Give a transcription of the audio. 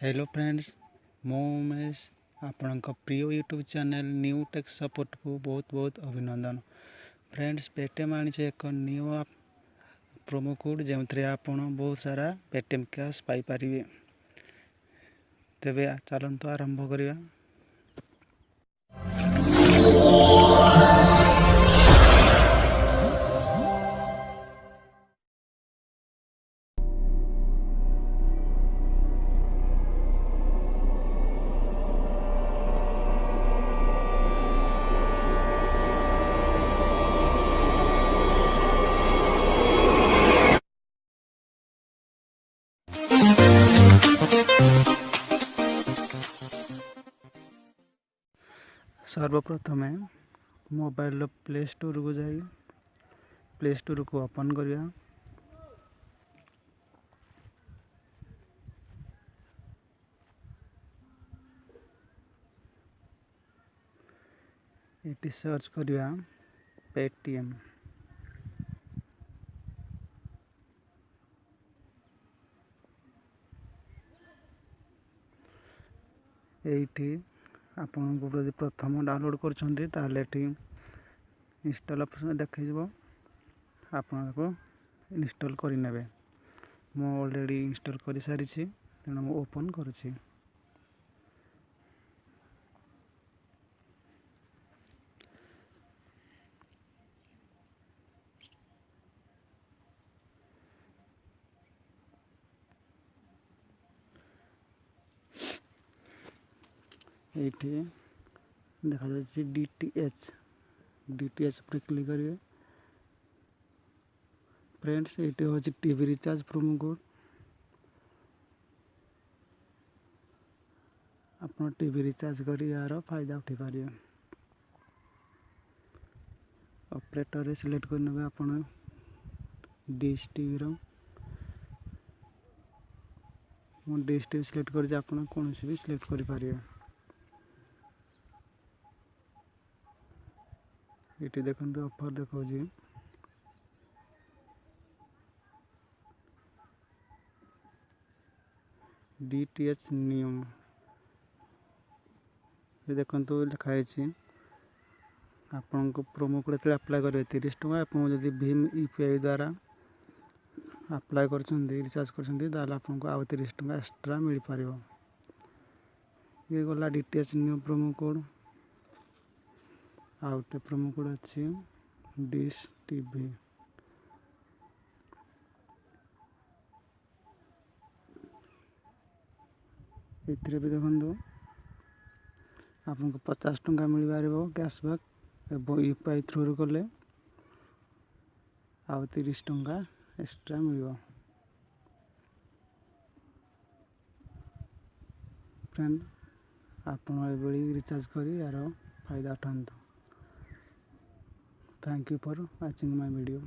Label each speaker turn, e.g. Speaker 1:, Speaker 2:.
Speaker 1: Hello friends, मो उमेश आपणक प्रिय YouTube channel new tech support को बहुत बहुत अभिनंदन। फ्रेंड्स, पेटीएम आनी एक न्यू प्रोमो कोड जो आपन बहुत सारा पेटीएम कैश पाइपर। तेबे चलतु आरंभ करवा। सर्वप्रथमे मोबाइल प्ले स्टोर को जाई प्ले स्टोर को ओपन करिया। ये सर्च करिया पेटीएम। ये आपन को प्रथम डाउनलोड कर इंस्टॉल ऑप्शन देखे आपको इंस्टॉल करने। मो ऑलरेडी इंस्टॉल कर सारी तेणु मु ओपन करुँची। ये देखा जाए डीटीएच पर क्लिक करेंगे। फ्रेंड्स, ये हूँ टीवी रिचार्ज प्रोमो कोड। आप टीवी रिचार्ज कर यार फायदा उठी पारे। ऑपरेटर सिलेक्ट करने आप dish TV dish TV select कर कौन भी सिलेक्ट करें। ये देखते ऑफर देखा डीटीएच न्यू। ये देखते लिखाई आपन को प्रोमो कोड अप्लाई करेंगे 30 टका। आप भीम यूपीआई द्वारा अप्लाई कर रिचार्ज कर आउ 30 टका एक्स्ट्रा मिल पार। ये गला डीटीएच न्यू प्रोमो कोड। आउटे प्रोमो कोड अच्छी डिश टीवी। ये भी देखो आपको 50 टका मिल पार कैशबैक एवं यूपीआई थ्रू कले आउ 30 टका एक्स्ट्रा मिल। फ्रेंड, आपन ये रिचार्ज कर यार फायदा उठातु। Thank you for watching my video.